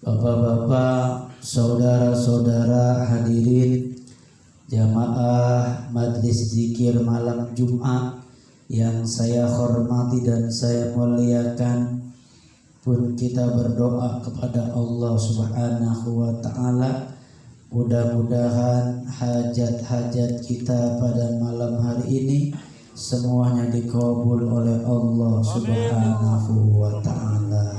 Bapak-bapak, saudara-saudara hadirin jamaah Majlis Zikir malam Jumat yang saya hormati dan saya muliakan, pun kita berdoa kepada Allah Subhanahu wa taala, mudah-mudahan hajat-hajat kita pada malam hari ini semuanya dikabul oleh Allah Subhanahu wa taala.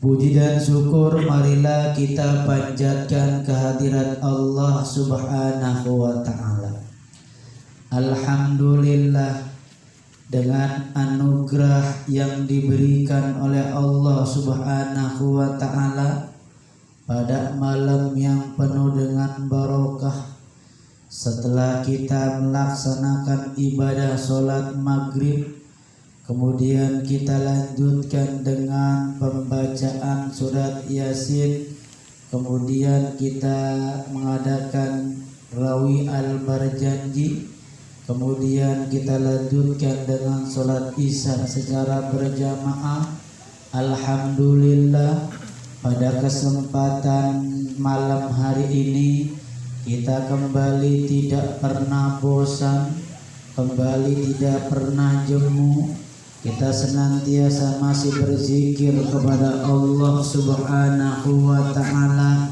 Puji dan syukur marilah kita panjatkan kehadirat Allah Subhanahu wa taala. Alhamdulillah, dengan anugerah yang diberikan oleh Allah Subhanahu wa taala pada malam yang penuh dengan barokah, setelah kita melaksanakan ibadah sholat maghrib, kemudian kita lanjutkan dengan pembacaan surat Yasin, kemudian kita mengadakan Rawi al-Barjanji, kemudian kita lanjutkan dengan sholat Isya secara berjamaah. Alhamdulillah, pada kesempatan malam hari ini kita kembali tidak pernah bosan, kembali tidak pernah jemu. Kita senantiasa masih berzikir kepada Allah Subhanahu wa taala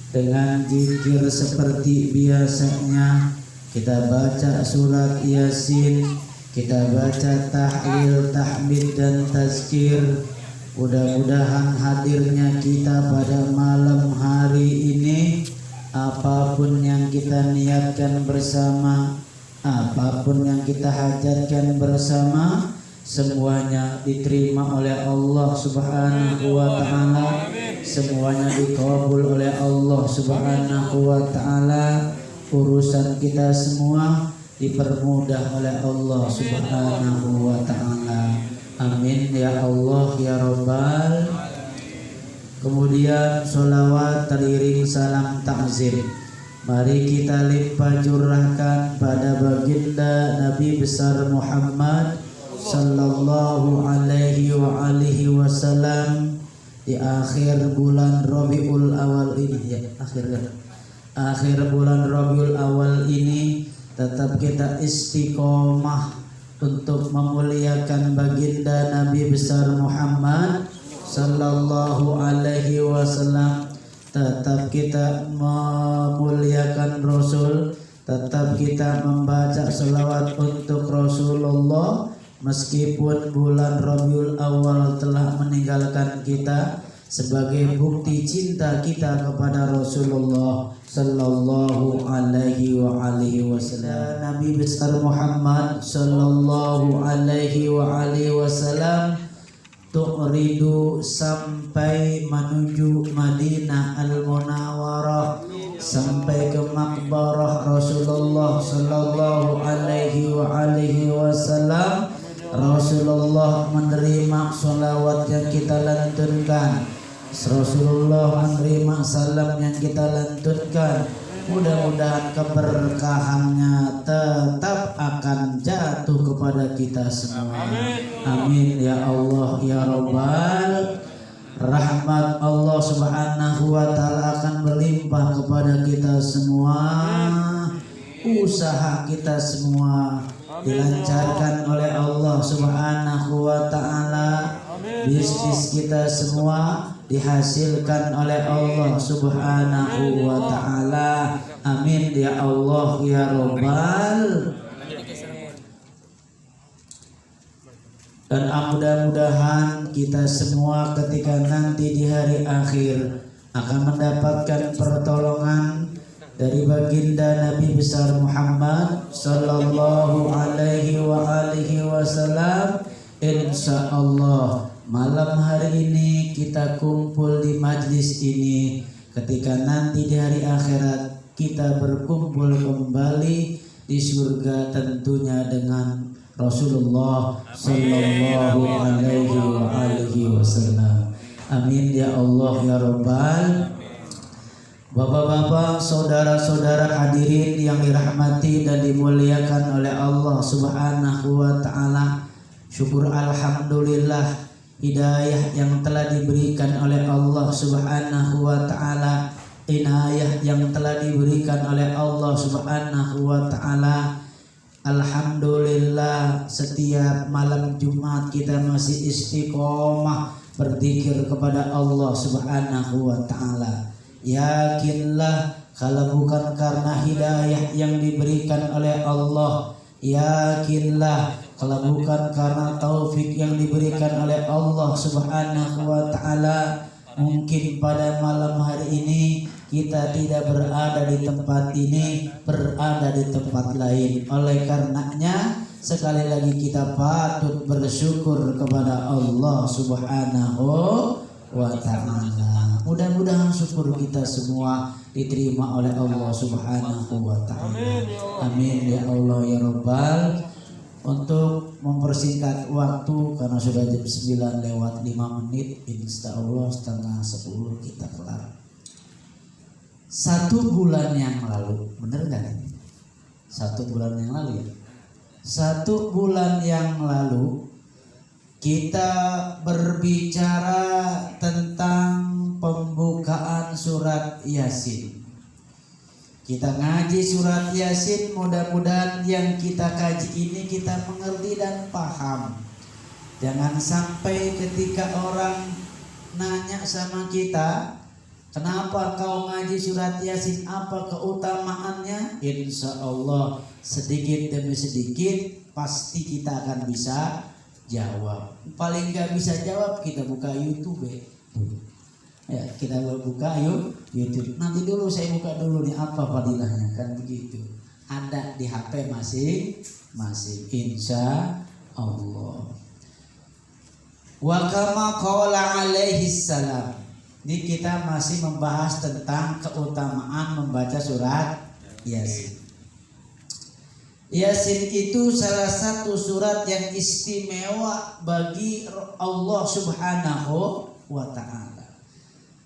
dengan zikir seperti biasanya. Kita baca surat Yasin, kita baca tahlil, tahmid dan tazkir. Mudah-mudahan hadirnya kita pada malam hari ini, apapun yang kita niatkan bersama, apapun yang kita hajatkan bersama, semuanya diterima oleh Allah Subhanahu wa taala, semuanya dikabul oleh Allah Subhanahu wa taala. Urusan kita semua dipermudah oleh Allah Subhanahu wa taala. Amin ya Allah ya Rabbal. Kemudian sholawat teriring salam takzim, mari kita limpah curahkan pada baginda Nabi besar Muhammad sallallahu alaihi wa alihi wasallam di akhir bulan Rabiul Awal ini, ya akhir bulan Rabiul Awal ini. Tetap kita istiqomah untuk memuliakan baginda Nabi besar Muhammad sallallahu alaihi wasallam. Tetap kita memuliakan Rasul, tetap kita membaca selawat untuk Rasulullah. Meskipun bulan Rabiul Awal telah meninggalkan kita, sebagai bukti cinta kita kepada Rasulullah sallallahu alaihi wa alihi wasallam. Nabi besar Muhammad sallallahu alaihi wa alihi wasallam tu'ridu sampai menuju Madinah Al-Munawwarah, sampai ke makbarah Rasulullah sallallahu alaihi wa alihi wasallam. Rasulullah menerima sholawat yang kita lantunkan, Rasulullah menerima salam yang kita lantunkan. Mudah-mudahan keberkahannya tetap akan jatuh kepada kita semua. Amin ya Allah ya Rabbal. Rahmat Allah Subhanahu wa taala akan berlimpah kepada kita semua. Usaha kita semua dilancarkan oleh Allah Subhanahu wa taala. Bisnis kita semua dihasilkan oleh Allah Subhanahu wa taala. Amin ya Allah ya Rabbal. Dan mudah-mudahan kita semua ketika nanti di hari akhir akan mendapatkan pertolongan dari baginda Nabi besar Muhammad sallallahu alaihi wa alihi wasallam. Insyaallah malam hari ini kita kumpul di majlis ini, ketika nanti di hari akhirat kita berkumpul kembali di surga tentunya dengan Rasulullah sallallahu alaihi wasallam. Amin ya Allah ya Rabbal. Bapak-bapak, saudara-saudara hadirin yang dirahmati dan dimuliakan oleh Allah Subhanahu wa taala, syukur alhamdulillah hidayah yang telah diberikan diberikan oleh Allah Subhanahu wa taala, inayah yang telah diberikan oleh Allah Subhanahu wa taala. Alhamdulillah, setiap malam Jumat kita masih istiqomah berzikir kepada Allah Subhanahu wa taala. Yakinlah kalau bukan karena hidayah yang diberikan oleh Allah, yakinlah kalau bukan karena taufik yang diberikan oleh Allah Subhanahu wa taala, mungkin pada malam hari ini kita tidak berada di tempat ini, berada di tempat lain. Oleh karenanya sekali lagi kita patut bersyukur kepada Allah Subhanahu wa ta'ala. Mudah-mudahan syukur kita semua diterima oleh Allah Subhanahu wa ta'ala. Amin ya Allah ya Rabbal. Untuk mempersingkat waktu karena sudah jam 9 lewat 5 menit, insya Allah setengah 10 kita kelar. 1 bulan yang lalu, bener gak ini? 1 bulan yang lalu ya. 1 bulan yang lalu kita berbicara tentang pembukaan surat Yasin. Kita ngaji surat Yasin, mudah-mudahan yang kita kaji ini kita mengerti dan paham. Jangan sampai ketika orang nanya sama kita, kenapa kau ngaji surat Yasin, apa keutamaannya? Insya Allah sedikit demi sedikit pasti kita akan bisa jawab. Paling gak bisa jawab kita buka YouTube ya, kita buka YouTube. Nanti dulu saya buka dulu nih apa fadilahnya, kan begitu. Ada di HP masing-masing insya Allah. Wa kama qala alaihi salam. Ini kita masih membahas tentang keutamaan membaca surat Yasin. Yasin itu salah satu surat yang istimewa bagi Allah Subhanahu wa ta'ala.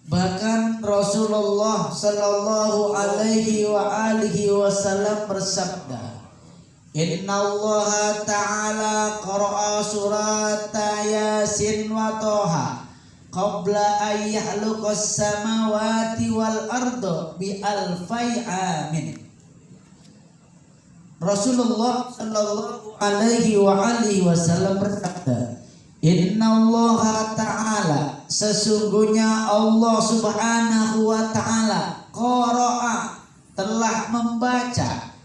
Bahkan Rasulullah sallallahu alaihi wa alihi wasallam bersabda, Inna Allah ta'ala qara'a surat Yasin wa Toha qabla an yakhluqas samawati wal arda bi alfai amin. Rasulullah sallallahu alaihi wa alihi wasallam bersabda, Innallaha ta'ala, sesungguhnya Allah Subhanahu wa ta'ala, qara'a, telah membaca.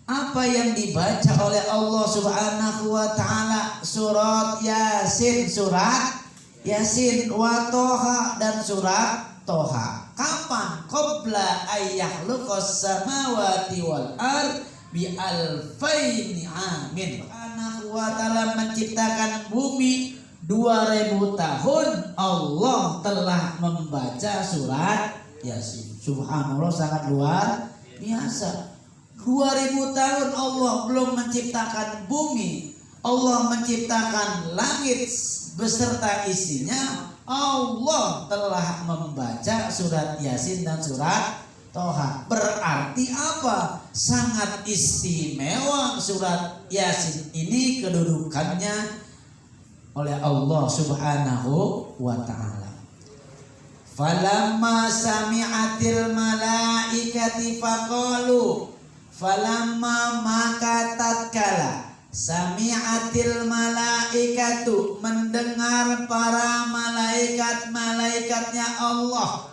Apa yang dibaca oleh Allah Subhanahu wa ta'ala? Surat Yasin, surat Yasin, wa Toha, dan surat Toha. Kapan? Qabla ayyahluqas samawati wal ard bi alfaini amin. Subhanahu wa ta'ala menciptakan bumi 2000 tahun, Allah telah membaca surat Yasin. Subhanallah, sangat luar biasa. 2000 tahun Allah belum menciptakan bumi, Allah menciptakan langit beserta isinya, Allah telah membaca surat Yasin dan surat Toha. Berarti apa? Sangat istimewa surat Yasin ini kedudukannya oleh Allah Subhanahu wa ta'ala. Falamma sami'atil malaikati faqalu, falamma maka tatkala sami'atil malaikatu, mendengar para malaikat-malaikatnya Allah,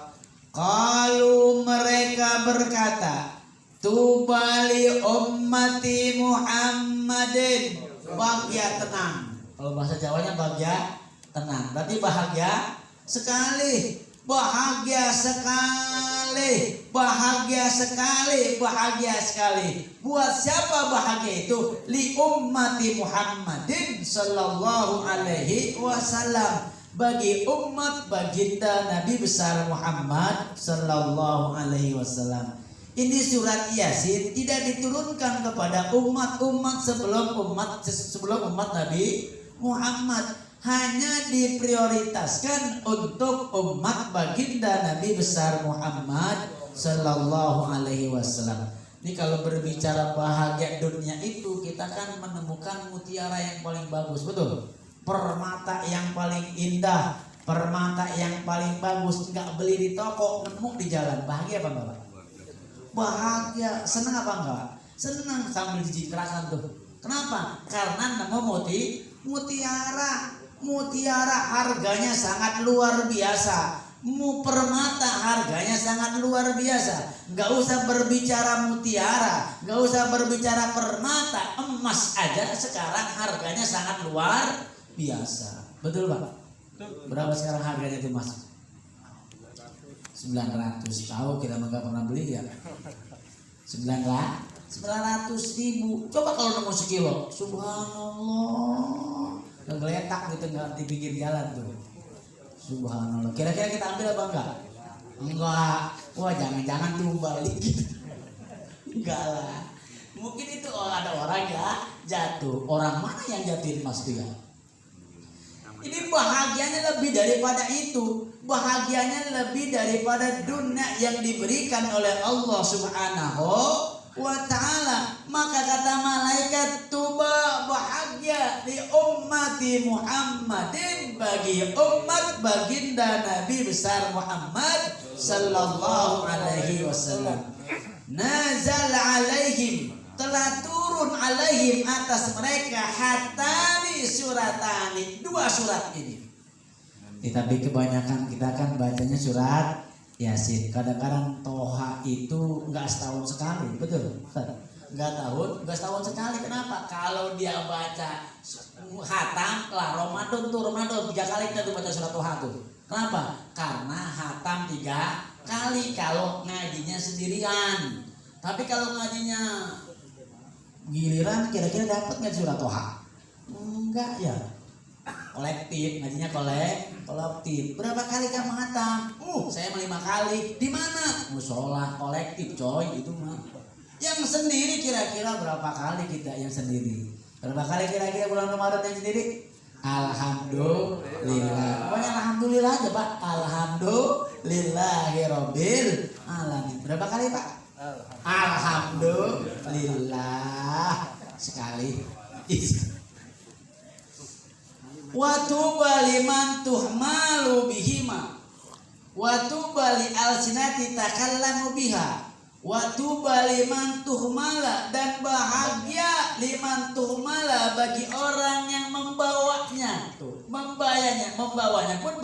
qalu, mereka berkata, tubali ummati Muhammadin, bahagia tenang. Kalau bahasa Jawanya bahagia tenang, berarti bahagia sekali, bahagia sekali, bahagia sekali, bahagia sekali. Buat siapa bahagia itu? Li ummati Muhammadin sallallahu alaihi wasallam, bagi umat baginda Nabi besar Muhammad sallallahu alaihi wasallam. Ini surat Yasin tidak diturunkan kepada umat-umat sebelum umat Nabi Muhammad, hanya diprioritaskan untuk umat baginda Nabi besar Muhammad sallallahu alaihi wasallam. Ini kalau berbicara bahagia dunia itu, kita kan menemukan mutiara yang paling bagus, betul? Permata yang paling indah, Permata yang paling bagus nggak beli di toko, nemu di jalan. Bahagia apa enggak, Pak? Bahagia. Senang apa enggak? Senang sambil dijingkrakan tuh. Kenapa? Karena nemu mutiara. Mutiara harganya sangat luar biasa. Permata harganya sangat luar biasa. Nggak usah berbicara mutiara, nggak usah berbicara permata, emas aja sekarang harganya sangat luar biasa. Betul, Pak? Berapa sekarang harganya itu, Mas? 900. Tahu kita nggak pernah beli ya. 900.000. Coba kalau nemu sekilo, subhanallah, ngegeletak gitu nggak di pinggir jalan tuh. Subhanallah. Kira-kira kita ambil apa enggak? Enggak. Wah, jangan-jangan tumbal gitu. Enggak lah. Mungkin itu ada orang ya jatuh. Orang mana yang jatuhin Mas dia? Ini bahagianya lebih daripada itu. Bahagianya lebih daripada dunia yang diberikan oleh Allah Subhanahu wa ta'ala. Maka kata malaikat, tuba bahagia di ummati Muhammadin, bagi umat baginda Nabi besar Muhammad sallallahu alaihi wasallam. Nazal alaihim, telah turun alaihim atas mereka, hatani suratani, 2 surat ini. Tapi kebanyakan kita kan bacanya surat Yasin. Kadang-kadang Toha itu nggak setahun sekali, betul? Nggak setahun sekali. Kenapa? Kalau dia baca hatam lah Ramadan tuh 3 kali kita tuh baca surat Toha tuh. Kenapa? Karena hatam 3 kali kalau ngajinya sendirian. Tapi kalau ngajinya giliran, kira-kira dapat nggak surat Toha? Enggak ya. Kolektif, ngajinya kolektif. Berapa kali kamu hatam? Saya 5 kali. Di mana? Musola kolektif, coy, itu mah. Yang sendiri kira-kira berapa kali kita yang sendiri? Berapa kali kira-kira bulan Ramadan yang sendiri? Alhamdulillah. Pokoknya alhamdulillah aja, Pak. Alhamdulillahirabbil alamin. Berapa kali, Pak? Alhamdulillah sekali. Wa tuba liman tuhmalu bihima wa tuba li alsinati takallamu biha wa tuba liman tuhmala, dan bahagia liman tuhmala bagi orang yang membawanya tuh, membawanya pun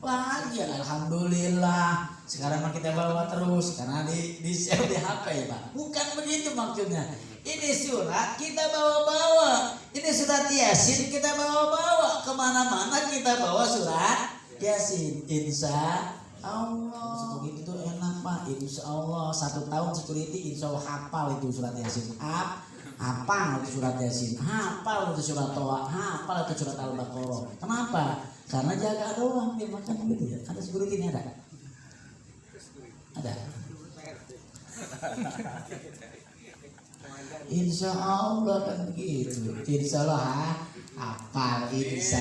bahagia. Alhamdulillah. Sekarang mah kita bawa terus karena di save di HP, Pak. Bukan begitu maksudnya. Ini surat kita bawa-bawa. Ini surat Yasin kita bawa-bawa. Kemana-mana kita bawa surat Yasin. Insya Allah. Security itu enak, Pak. Insya Allah 1 tahun security insya Allah hafal itu surat Yasin. Hafal itu surat Yasin. Hafal itu surat Toha. Hafal itu surat Al-Baqarah. Kenapa? Karena jaga doang dia makan gitu ya. Ada security ini ada. Insya Allah kan begitu. Insya Allah hafal. Insya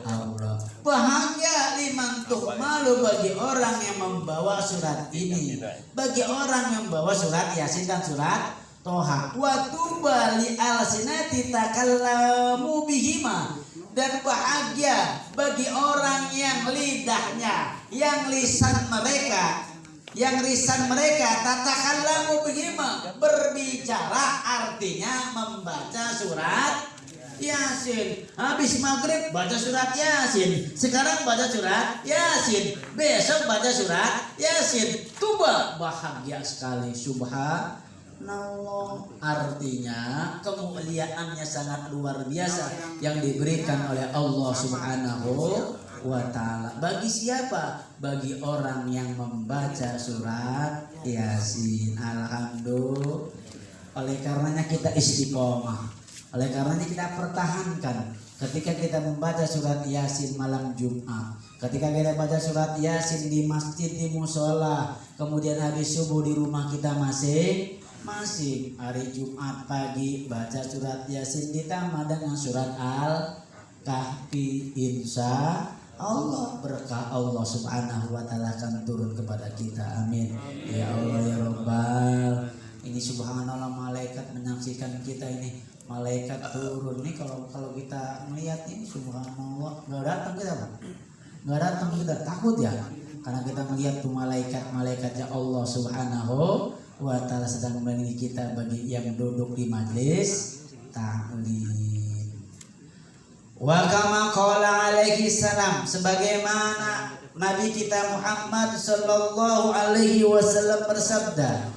Allah. Bahagia liman tuhmalu bagi orang yang membawa surat ini, bagi orang yang membawa surat Yasin dan surat Toha. Wa tuba li alsinati takallamu bihima, dan bahagia bagi orang yang lidahnya, yang lisan mereka tatakallamu bihima, berbicara, artinya membaca surat Yasin. Habis maghrib baca surat Yasin, sekarang baca surat Yasin, besok baca surat Yasin. Tuba bahagia sekali. Subhanallah. Artinya kemuliaannya sangat luar biasa yang diberikan oleh Allah Subhanahu wa ta'ala. Bagi siapa? Bagi orang yang membaca surat Yasin. Alhamdulillah. Oleh karenanya kita istiqomah. Oleh karenanya kita pertahankan. Ketika kita membaca surat Yasin malam Jumat, ketika kita baca surat Yasin di masjid, di musola, kemudian habis subuh di rumah kita masing-masing, hari Jumat pagi baca surat Yasin ditambah dengan surat Al-Kahfi, insya Allah berkah Allah Subhanahu wa ta'ala akan turun kepada kita. Amin. Ya Allah ya Rabbal. Ini subhanallah, malaikat menyaksikan kita ini. Malaikat turun nih, kalau kita melihat ini subhanallah, nggak datang kita, Pak. nggak datang kita takut ya, karena kita melihat tuh malaikat-malaikatnya Allah Subhanahu wa Ta'ala sedang melindungi kita bagi yang duduk di majlis taklim. Wa kama qala alaihi salam, sebagaimana Nabi kita Muhammad sallallahu alaihi wasallam bersabda,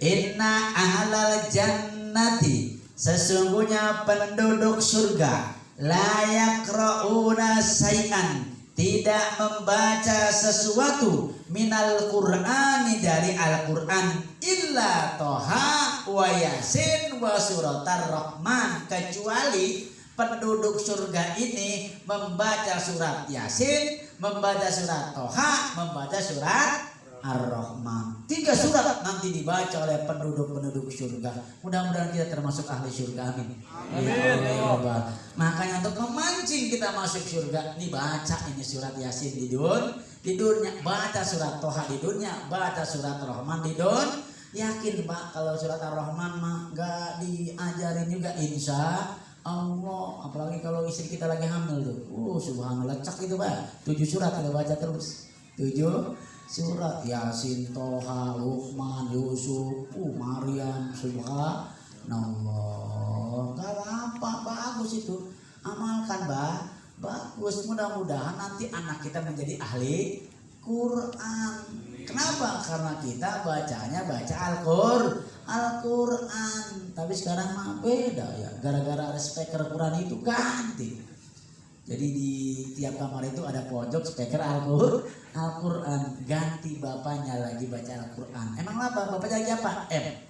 inna ahlal jannati, sesungguhnya penduduk surga, la yaqra'una say'an, tidak membaca sesuatu minal Qur'ani, dari Al-Qur'an, illa Toha wa Yasin wa suratar Rahman, kecuali penduduk surga ini membaca surat Yasin, membaca surat Toha, membaca surat Ar-Rahman. 3 surat nanti dibaca oleh penduduk-penduduk surga. Mudah-mudahan kita termasuk ahli surga. Amin. Amin. Makanya untuk memancing kita masuk surga, nih baca ini surat Yasin di dunia, baca surat Toha di dunia, baca surat Rahman di dunia. Yakin Pak, kalau surat Ar-Rahman mah gak diajarin juga, insya Allah. Apalagi kalau istri kita lagi hamil tuh, subhanallah, cak itu Pak, 7 surat kita baca terus, 7 surat Yasin, Toha, Luqman, Yusuf, Maryam, subhanallah. Gak apa, bagus itu, amalkan Mbak, bagus. Mudah-mudahan nanti anak kita menjadi ahli Quran. Kenapa? Karena kita bacanya baca Al-Quran. Tapi sekarang mah beda ya, gara-gara ada speaker Quran itu ganti. Jadi di tiap kamar itu ada pojok speaker Al-Quran. Ganti bapaknya lagi baca Al-Quran. Emang apa? Bapaknya lagi apa? M.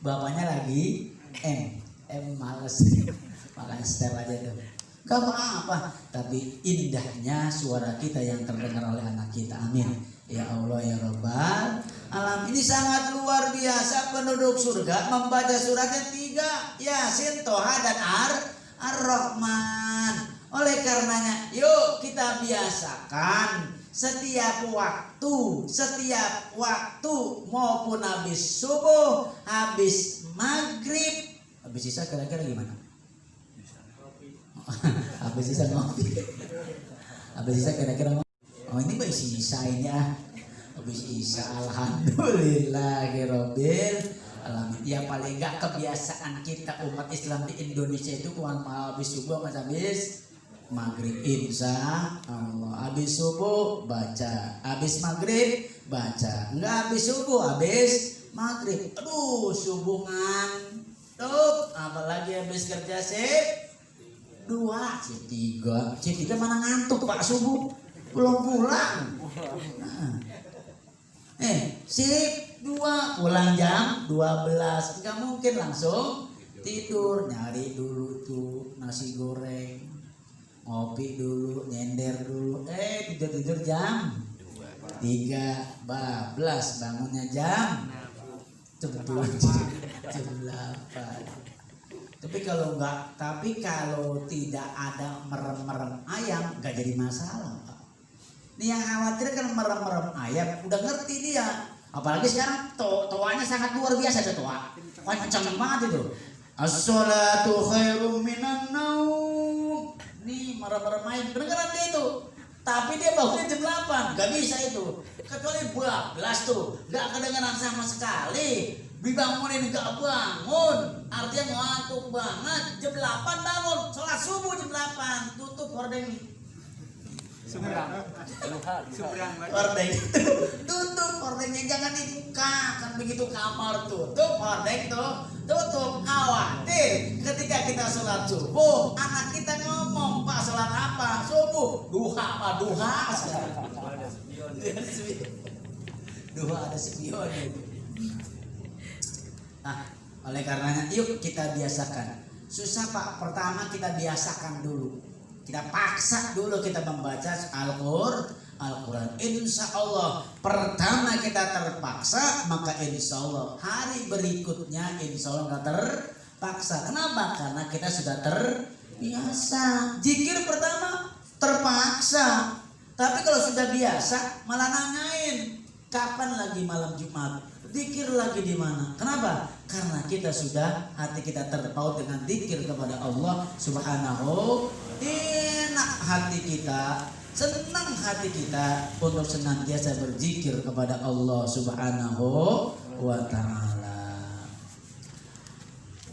Bapaknya lagi M males. Makanya setel aja tuh. Gak apa-apa. Tapi indahnya suara kita yang terdengar oleh anak kita. Amin. Ya Allah ya Rabbal alam. Ini sangat luar biasa, penduduk surga membaca suratnya 3, Yasin, Toha, dan Ar-Rahman. Oleh karenanya, yuk kita biasakan setiap waktu maupun habis subuh, habis maghrib, habis isya kira-kira gimana? Habis isya ngopi. Habis isya kira-kira ngopi. Oh ini habis isya ini ya. Habis isya alhamdulillahirabbil alamin. Ya paling enggak kebiasaan kita umat Islam di Indonesia itu kalau habis subuh sama habis maghrib, insya Allah habis subuh baca, habis maghrib baca, enggak habis subuh habis maghrib, aduh subuh ngantuk, apalagi habis kerja sip 2, sip 3 mana ngantuk Pak, subuh belum pulang. Sip 2 pulang jam 12, nggak mungkin langsung tidur, nyari dulu tuh nasi goreng, ngopi dulu, nyender dulu, tidur jam 3, bablas bangunnya jam 7, jam 8. Tapi kalau tidak ada merem-merem ayam nggak jadi masalah Pak. Ini yang khawatir kan merem-merem ayam, udah ngerti dia. Apalagi sekarang toanya sangat luar biasa tuh toa. Kencang banget itu. As-sholatu khairum minan naum. Nih merem-merem ayam kedengeran dia itu. Tapi dia bangunnya jam 8, gak bisa itu. Kecuali 12 tuh, gak kedengeran sama sekali. Dibangunin gak bangun, artinya ngantuk banget. Jam 8 bangun, sholat subuh jam 8, tutup hordeng. Hordeng tutup hordengnya, jangan dibuka, kan begitu kamar tutup hordeng tuh tutup. Khawatir ketika kita sholat subuh anak kita ngomong, Pak sholat apa? Subuh, duha apa? Duha ada spion. Nah, oleh karenanya yuk kita biasakan. Susah Pak, pertama kita biasakan dulu. Kita paksa dulu kita membaca Al-Quran. Insya Allah pertama kita terpaksa, maka insya Allah hari berikutnya insya Allah nggak terpaksa. Kenapa? Karena kita sudah terbiasa. Zikir pertama terpaksa, tapi kalau sudah biasa malah nanyain kapan lagi malam Jumat, zikir lagi di mana. Kenapa? Karena kita sudah, hati kita terpaut dengan zikir kepada Allah Subhanahu. Enak hati kita senang hati kita untuk senantiasa berzikir kepada Allah Subhanahu wa ta'ala.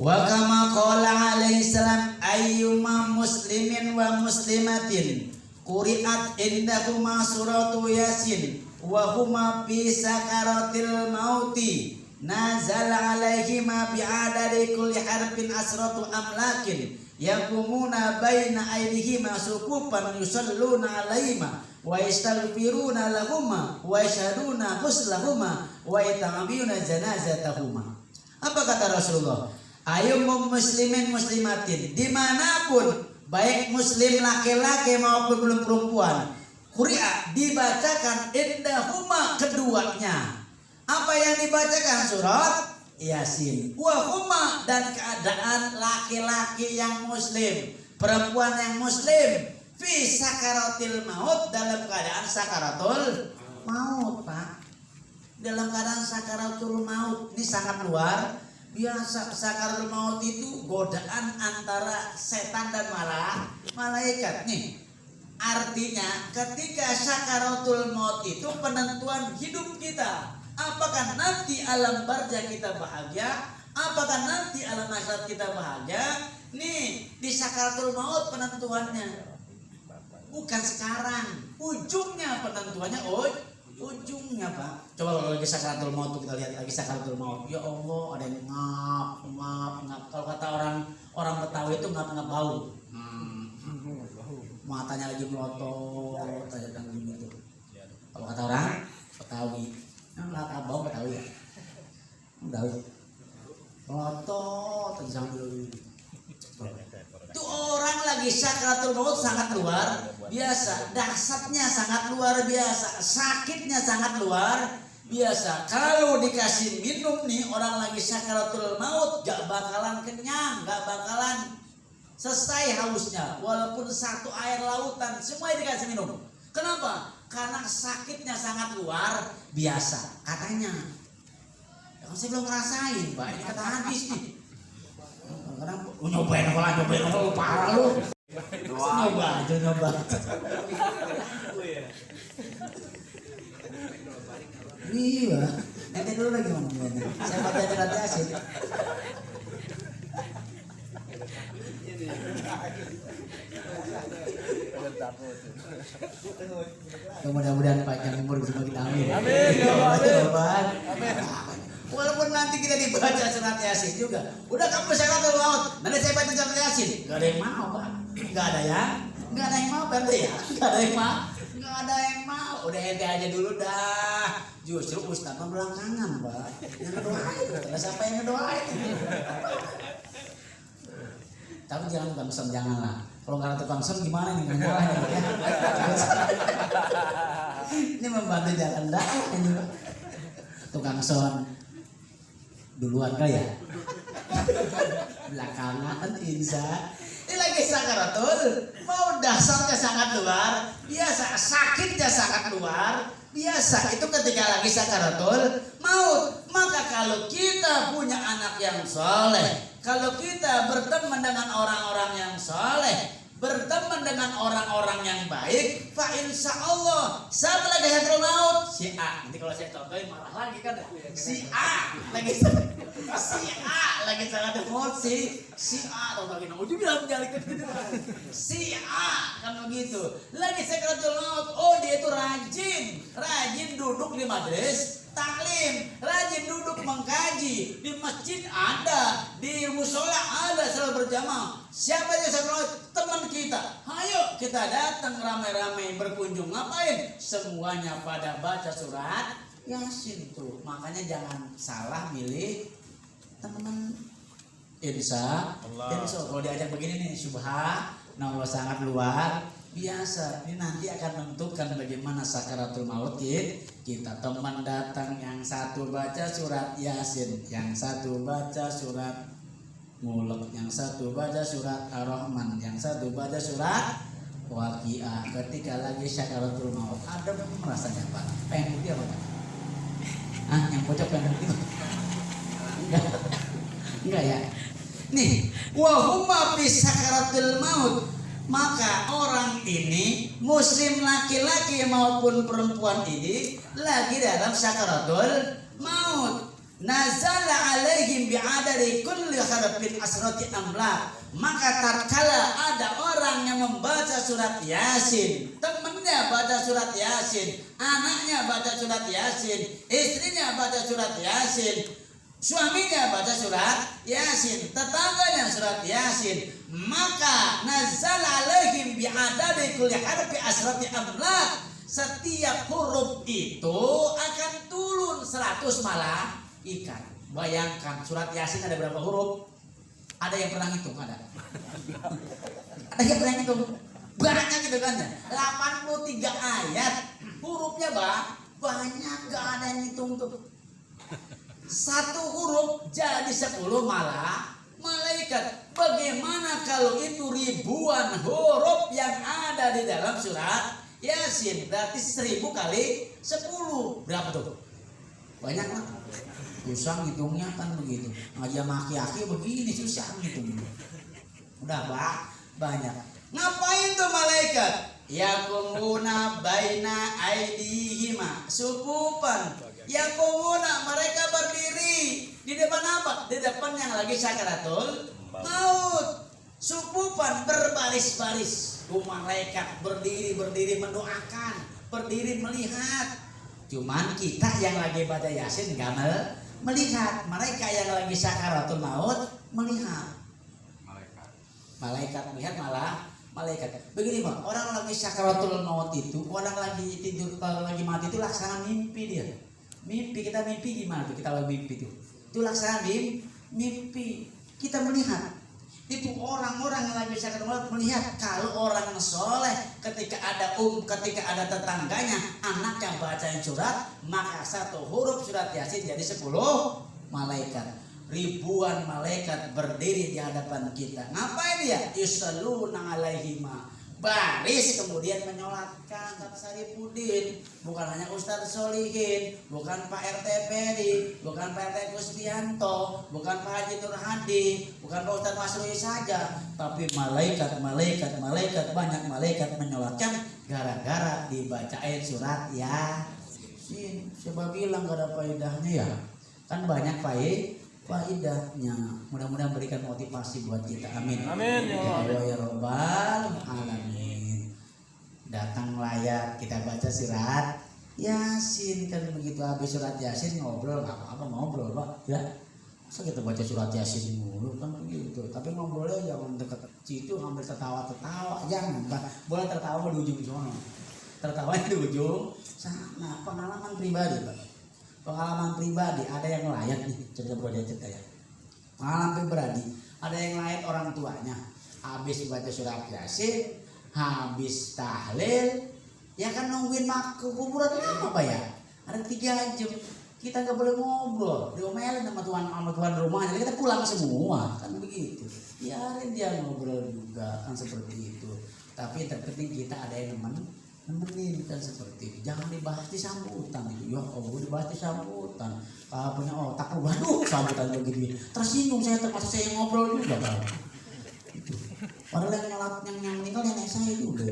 Wa kama qala alaihi salam ayyuma muslimin wa muslimatin quri'at indahuma suratu yasin wa huma fi sakaratil mauti nazala alaihima bi'adadi kulli harfin asratu amlakin yakumuna baina aydihima sukufan yusalluna alaihima wa yastaghfiruna lahuma wa yashhaduna ghuslahuma wa yatamiyuna janazatahuma. Apa kata Rasulullah? Ayo muslimin muslimatin, dimanapun baik muslim laki-laki maupun belum perempuan, quri'a dibacakan indahuma keduanya. Apa yang dibacakan? Surat Yasin. Wa huma dan keadaan laki-laki yang muslim, perempuan yang muslim, fi sakaratil maut dalam keadaan sakaratul maut, Pak. Dalam keadaan sakaratul maut ini sangat luar biasa. Sakaratul maut itu godaan antara setan dan malaikat nih. Artinya ketika sakaratul maut itu penentuan hidup kita. Apakah nanti alam barzah kita bahagia? Apakah nanti alam akhirat kita bahagia? Nih di sakaratul maut penentuannya. Bukan sekarang. Ujungnya penentuannya ujungnya, Pak. Coba kalau lagi sakaratul maut kita lihat lagi sakaratul maut. Ya Allah, ada yang ngap. Kalau kata orang Betawi itu ngap bau. Matanya lagi melotot, aja kan gitu. Kalau kata orang Betawi, lata bau Betawi ya. Betawi. Melotot aja sambil itu orang lagi sakaratul maut sangat luar biasa, dahsyatnya sangat luar biasa, sakitnya sangat luar biasa. Kalau dikasih minum nih orang lagi sakaratul maut gak bakalan kenyang, gak bakalan selesai hausnya. Walaupun satu air lautan semua dikasih minum. Kenapa? Karena sakitnya sangat luar biasa katanya. Yang saya belum ngerasain, Pak. Ini kata hadis nih. Kadang nyobain apa parah lu. Nyoba. Iya. Nanti dulu lagi ngomongnya. Saya baca surat Yasin. Mudah-mudahan panjang umur semua kita amin. Amin. Walaupun nanti kita dibaca surat Yasin juga, udah kamu sakaratul maut, nanti saya baca surat Yasin, gak ada yang mau, Pak. Gak ada yang mau, berarti ya, gak ada yang mau. Udah ente aja dulu dah. Justru Ustaz belakangan, Pak. Yang ngedoain, ada siapa yang ngedoain? Tapi jangan tukang som, janganlah. Kalau nggak ada tukang som gimana nih nyalahin ya? Ini membantu jalan dakwah ini, Pak. Tukang som duluan kali ya, belakangan insya. Ini lagi sakaratul mau dasarnya sangat luar biasa, sakitnya sangat luar biasa. Itu ketika lagi sakaratul maut. Maka kalau kita punya anak yang soleh, kalau kita berteman dengan orang-orang yang soleh, berteman dengan orang-orang yang baik, fa insya Allah saat lagi sakaratul maut si A, nanti kalau saya contohin marah lagi kan, si A lagi sakaratul maut, si A atau lagi nunggu bilang menjalikan gitu, si A kan begitu lagi sakaratul maut. Oh dia itu rajin duduk di majelis taklim, rajin duduk mengkaji di masjid ada, di musola ada, selalu berjamaah. Siapa yang sakaratul? Teman kita. Ayo kita datang ramai-ramai berkunjung. Ngapain? Semuanya pada baca surat Yasin tuh. Makanya jangan salah milih teman. Insya Allah. Kalau diajak begini nih, subhanallah sangat luar biasa. Ini nanti akan menentukan bagaimana sakaratul maut kita. Teman datang, yang satu baca surat Yasin, yang satu baca surat Mulk, yang satu baca surat Ar-Rahman, yang satu baca surat Waqiah. Ketika lagi sakaratul maut, ada rasanya, Pak? Pengen putih apa, Pak? Yang pojok pengen putih? Enggak ya? Nih, wa huma fi sakaratul maut Maka orang ini, muslim laki-laki maupun perempuan ini lagi dalam sakaratul maut. Nazala alaihim bi'adari kulli harfin asrati amlak. Maka tatkala ada orang yang membaca surat Yasin, temannya baca surat Yasin, anaknya baca surat Yasin, istrinya baca surat Yasin, suaminya baca surat Yasin, tetangganya surat Yasin, maka nazal alaihim bi'adadi kulli harfi asrati amlak. Setiap huruf itu akan turun 100 malaikat. Bayangkan surat Yasin ada berapa huruf? Ada yang pernah hitung? Ada yang pernah hitung? Banyak gitu kan ya. 83 ayat, hurufnya banyak, gak ada yang hitung tuh. Satu huruf jadi 10 malaikat. Bagaimana kalau itu ribuan huruf yang ada di dalam surat Yasin? Berarti 1000 kali 10. Berapa tuh? Banyak lah. Susah ngitungnya kan begitu. Ngaji maki-aki begini susah ngitungnya. Udah banyak. Ngapain tuh malaikat? Yakumuna baina aidihima sufufan. Yakumuna, mereka berdiri di depan apa? Di depan yang lagi sakaratul maut. Sufufan, berbaris-baris. Malaikat berdiri mendoakan, berdiri melihat. Cuman kita yang lagi baca Yasin gak melihat. Mereka yang lagi sakaratul maut melihat. Malaikat melihat malah malaikat. Begini Bang, orang lagi sakaratul maut itu, orang lagi tidur, kalau lagi mati itu laksana mimpi dia. Mimpi, kita mimpi gimana tuh? Kita lagi mimpi tuh. Itu laksana mimpi. Kita melihat. Itu orang-orang yang lagi sakaratul maut melihat kalau orang soleh ketika ada tetangganya anaknya bacain surat, maka satu huruf surat Yasin jadi 10 malaikat. Ribuan malaikat berdiri di hadapan kita. Ngapain dia? Yusalluna alaihima. Baris kemudian menyolatkan. Kata Saripudin, bukan hanya Ustadz Solihin, bukan Pak RT Peri, bukan Pak RT Kusbianto, bukan Pak Haji Nur Hadi, bukan Pak Ustadz Masrui saja, tapi malaikat, banyak malaikat menyolatkan gara-gara dibacain surat Yasin. Siapa bilang gak ada faedahnya ya? Kan banyak faedahnya. Mudah-mudahan berikan motivasi buat kita. Amin. Amin Ya Allah ya Rabbal alamin. Datang layak kita baca surat Yasin, kan begitu habis surat Yasin ngobrol, nggak apa-apa ngobrol Pak ya. Masa kita baca surat Yasin mulu kan begitu. Tapi ngobrolnya jangan dekat situ ambil tertawa-tertawa, jangan Pak. Boleh tertawa di ujung sana. Tertawanya di ujung sana. Pengalaman pribadi Pak. Pengalaman pribadi ada yang layak nih, cerita ya. Pengalaman pribadi ada yang layak, orang tuanya habis baca surat Yasin, habis tahlil, ya kan nungguin kuburan lama Pak ya. Ada 3 jam, kita nggak boleh ngobrol, diomelin sama tuan rumahnya, kita pulang semua kan begitu. Biarin dia ngobrol juga kan seperti itu. Tapi yang terpenting kita ada yang nemenin kan seperti itu. Jangan dibahas di sambutan itu. Ya Allah, dibahas di sambutan. Kalau punya otak lu, waduh sambutan begini. Tersinggung saya, termasuk saya yang ngobrol juga kan. Itu. Padahal yang meninggal nenek saya juga.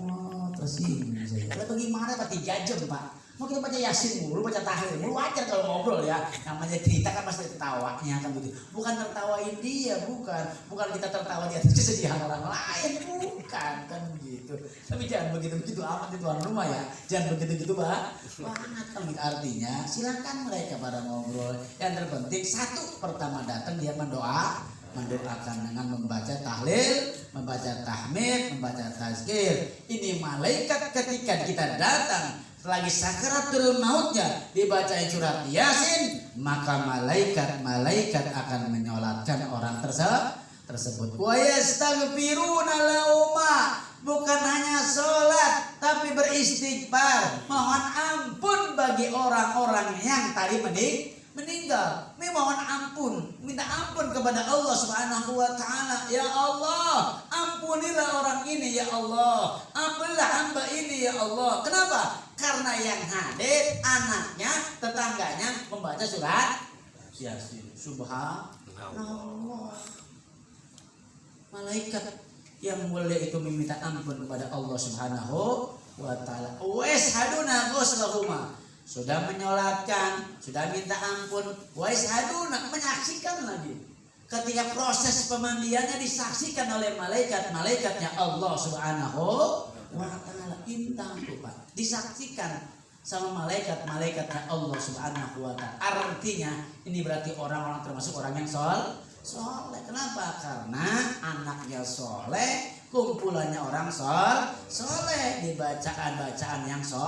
Oh, tersinggung saya. Kalau bagaimana Pak 3 jam Pak? Mau kita baca Yasin mulu, baca tahlil mulu, wajar kalau ngobrol ya. Namanya cerita kan pasti tertawanya kan begitu. Bukan tertawain dia, bukan kita tertawa di atas kesedihan orang lain, bukan kan begitu. Tapi jangan begitu-begitu amat di tuan rumah ya. Jangan begitu-begitu Pak. Banget kan artinya. Silakan mereka pada ngobrol. Yang terpenting satu, pertama datang dia mendoakan dengan membaca tahlil, membaca tahmid, membaca tazkir. Ini malaikat ketika kita datang lagi sakaratul mautnya dibacain surat Yasin, maka malaikat akan menyolatkan orang tersebut. Wa yastaghfiruna lahuma, bukan hanya sholat tapi beristighfar, mohon ampun bagi orang-orang yang tadi meninggal. Ini mohon ampun, minta ampun kepada Allah Subhanahu wa taala. Ya Allah, ampunilah orang ini ya Allah. Ampunilah hamba ini ya Allah. Kenapa? Karena yang hadir anaknya, tetangganya membaca surat Yasin. Subhanallah. malaikat yang mulia itu meminta ampun kepada Allah Subhanahu wa taala. Washaduna ghuslahuma, sudah menyolatkan, sudah minta ampun, washaduna, menyaksikan lagi. Ketika proses pemandiannya disaksikan oleh malaikatnya Allah Subhanahu wa taala. Intang tuh Pak, disaksikan sama malaikatnya Allah Subhanahu wa taala. Artinya ini berarti orang-orang termasuk orang yang soleh. Kenapa? Karena anaknya soleh, kumpulannya orang soleh, di bacaan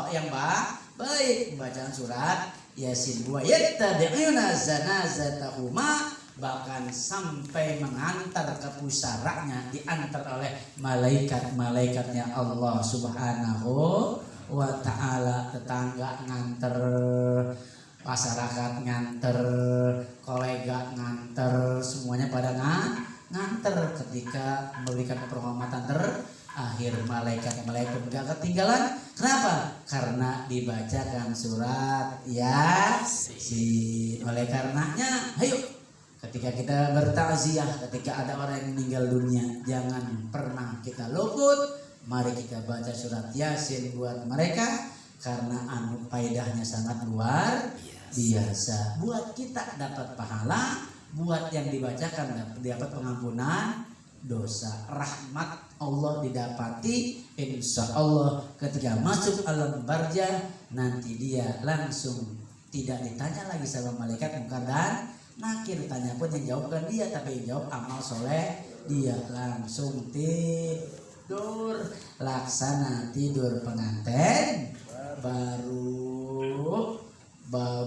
yang baik, bacaan surat Yasin. Wa yattabi'una zanazatahuma, bahkan sampai mengantar ke pusaranya, diantar oleh malaikatnya Allah Subhanahu wa ta'ala. Tetangga nganter, masyarakat nganter, kolega nganter, semuanya pada nganter ketika memberikan penghormatan terakhir. Malaikat gak ketinggalan. Kenapa? Karena dibacakan surat Yasin. Oleh karenanya, ayo ketika kita bertakziah, ketika ada orang yang meninggal dunia, jangan pernah kita luput. Mari kita baca surat Yasin buat mereka, karena faedahnya sangat luar biasa. Buat kita dapat pahala, buat yang dibacakan dapat pengampunan dosa, rahmat Allah didapati. Insya Allah ketika masuk alam barzah nanti dia langsung tidak ditanya lagi sama malaikat munkar dan nakir. Tanya pun yang jawabkan dia, tapi yang jawab amal soleh dia. Langsung tidur, laksana tidur pengantin baru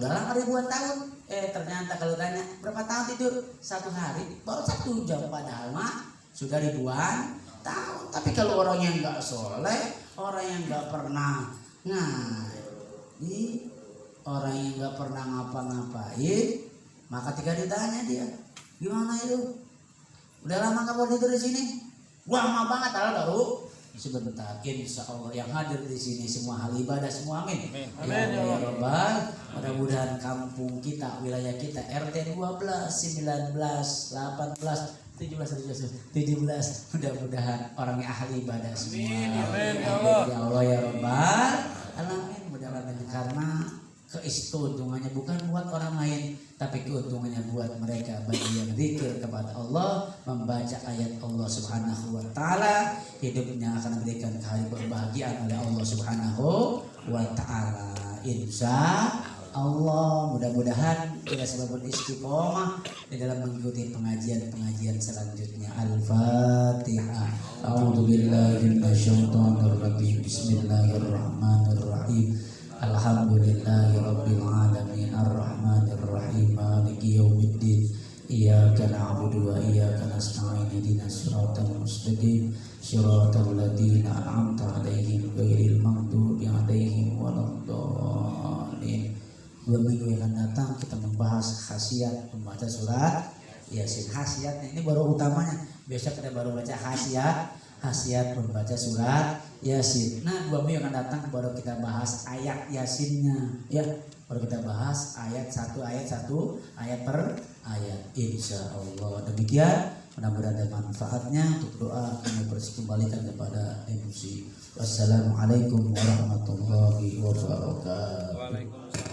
dalam ribuan tahun. Ternyata kalau tanya berapa tahun tidur, 1 hari, baru 1 jam, padahal mah sudah ribuan tahun. Tapi kalau orang yang nggak soleh, orang yang nggak pernah ngaji, orang yang nggak pernah ngapa-ngapain, maka ketika ditanya dia, gimana itu? Udah lama kamu tidur di sini? Wah, lama banget, baru sebentar. Insya Allah yang hadir di sini semua hal ibadah semua, amin. Ya Rabbal, mudah-mudahan kampung kita, wilayah kita, RT 12, 19, 18, 17, mudah-mudahan orangnya ahli ibadah semua. Amin. Ya Allah ya Rabbal alamin. Mudah-mudahan karena keistimewaan bukan buat orang lain, tapi keuntungannya buat mereka, bagi yang zikir kepada Allah, membaca ayat Allah Subhanahu wa taala, hidupnya akan diberikan kebahagiaan oleh Allah Subhanahu wa taala. Insya Allah, mudah-mudahan kita selalu istiqomah di dalam mengikuti pengajian selanjutnya. Al-Fatihah. A'udzubillahi minasyaitonir rajim. Bismillahirrahmanirrahim. Alhamdulillahirabbil alamin arrahmanir rahim maliki yaumiddin. Iyyaka na'budu wa iyyaka nasta'in. Ihdinas siratal mustaqim. Siratal ladzina an'amta 'alaihim ghairil maghdubi 'alaihim waladdallin. 2 minggu yang akan datang kita membahas khasiat membaca surat Yasin. Khasiatnya ini baru utamanya. Besok kita baru baca khasiat membaca surat Yasin. Nah, 2 minggu yang akan datang baru kita bahas ayat Yasinnya, ya. Baru kita bahas ayat per ayat. Insya Allah demikian. Mudah-mudahan ada manfaatnya. Untuk doa kami kembalikan kepada MC. Wassalamualaikum warahmatullahi wabarakatuh.